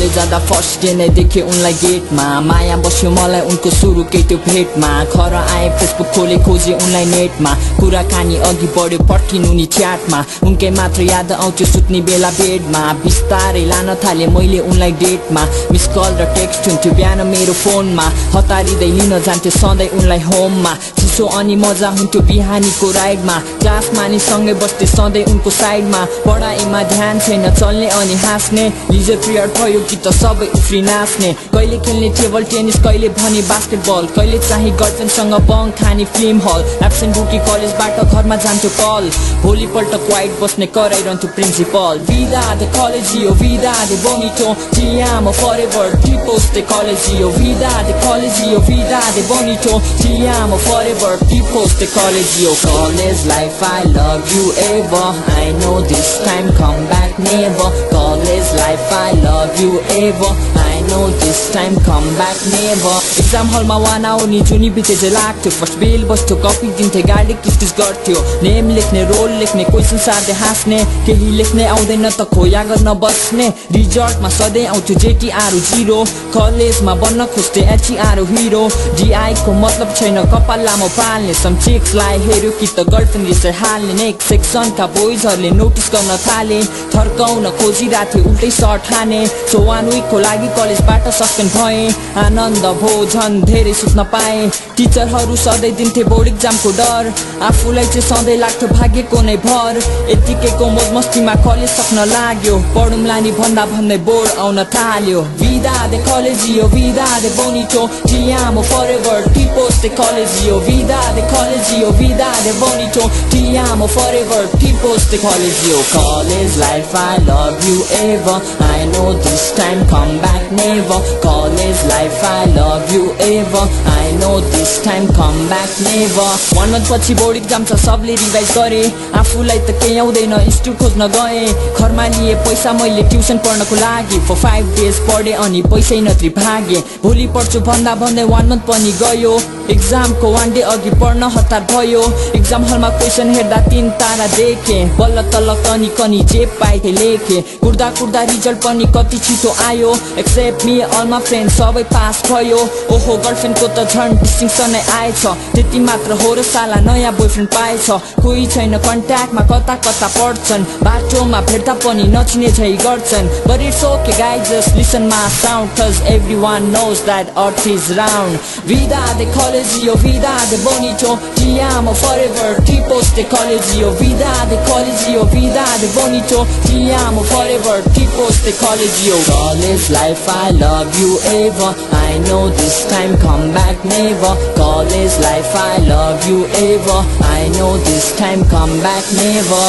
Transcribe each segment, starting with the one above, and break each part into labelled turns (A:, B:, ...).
A: college जाँदा first day नै देखे उनलाई गेटमा माया बस्यो मलाई उनको सुरुकै त्यो भेटमा घर आए फेसबुक खोले खोजे उनलाई नेटमा कुराकानी अघि बढ्यो पर्खिनु नि च्याटमा उनकै मात्र याद आउँथ्यो सुत्ने बेला बेडमा बिस्तारै लान थाले मैले उनलाई डेटमा मिस कल र टेक्स्ट हुन्थ्यो बिहान मेरो फोनमा हतारिँदै लिन जान्थ्यो सधैँ उनलाई होममा चिसो अनि मजा हुन्थ्यो बिहानीको राइडमा क्लासमा नि सँगै बस्थे सधैँ उनको साइडमा पढाइमा ध्यान छैन चल्ने अनि हाँस्ने लिजर पिरियड भयो कि त सबै उफ्री नाच्ने कहिले खेल्ने टेबल टेनिस कहिले भने बास्केटबल कहिले चाहिँ गर्लफ्रेन्डसँग बङ खाने फिल्म हल एब्सेन्ट बुकी कलेजबाट घरमा जान्थ्यो कल भोलिपल्ट क्वाइट बस्ने कराइरहन्थ्यो principal vida de colegio vida de bonito te amo forever tipos de colegio vida de colegio vida de bonito te amo forever tipos de colegio college life I love you ever I know this time come back never college life I love you ever I know this time come back never exam hall मा वाना उनी जुनी बिते जे लाग्थ्यो first बेल बस्थ्यो copy दिन्थे गाडी किस्टिस गर्थ्यो नेम लेख्ने रोल लेख्ने क्वेसन सार्दै हाँस्ने केही लेख्ने आउँदैन त खोया गर्न बस्ने रिजल्टमा सधैँ आउँथ्यो जेटीआर 0 कलेजमा बन्न खोज्थे एचईआर हिरो डीआई को मतलब छैन कपाल लामो पाल्ने सम चिक्सलाई हेर्यो कि त गर्लफ्रेन्ड यसै हाल्ने नेक्स्ट सेक्सनका बोइजहरूले नोटिस गर्न थाले थर्काउन खोजिरहेथे उल्टै सर्ट हाने सो 1 विकको लागि कलेजबाट सस्पेन्ड भए आनन्द भो झन् धेरै सुत्न पाए टिचरहरू सधैँ दिन्थे बोर्ड एक्जामको डर आफूलाई चाहिँ सधैँ लाग्थ्यो भाग्यको नै भर यतिकैको मोज मस्तीमा कलेज सक्न लाग्यो पढौँला नि भन्दा भन्दै बोर्ड आउन थाल्यो vida de colegio vida de bonito te amo forever tipos de colegio vida de colegio vida de bonito te amo forever tipos de colegio college life I love you ever I know this time come back never college life I love you ever I know this time come back never 1 month पछि board exam छ सबले revise गरे आफूलाई त केही आउँदैन institute खोज्न गए घरमा लिए पैसा मैले ट्युसन पढ्नको लागि for 5 days पढे अनि पैसै नत्री भागे भोलि पढ्छु भन्दा भन्दै 1 month पनि गयो एक्जामको 1 day अघि पढ्न हतार भयो एक्जाम हलमा क्वेसन हेर्दा 3 तारा देखे बल्ल तल्ल कनी कनी जे पाएथे लेखे कुर्दा कुर्दा रिजल्ट पनि कति छिटो आयो except me all my friend सबै पास भयो ओहो गर्लफ्रेन्डको त झन् डिस्टिङसन नै आएछ त्यति मात्र हो र साला नयाँ बोयफ्रेन्ड पाएछ कोही छैन कन्ट्याक्टमा कता कता पढ्छन् बाटोमा भेट्दा पनि नचिने झै गर्छन् but it's okay guys just listen my sound cause everyone knows that earth is round vida de colegio vida de bonito te amo forever tipos de colegio vida de colegio vida de bonito te amo forever tipos de colegio college life I love you ever I know this time come back never college life I love you ever I know this time come back never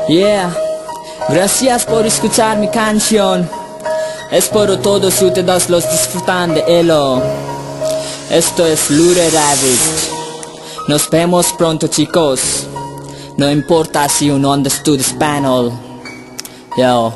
A: yeah gracias por escuchar mi canción espero todos ustedes los disfrutan de ello esto es Lure Rabbit nos vemos pronto chicos no importa si uno understood Spanish yo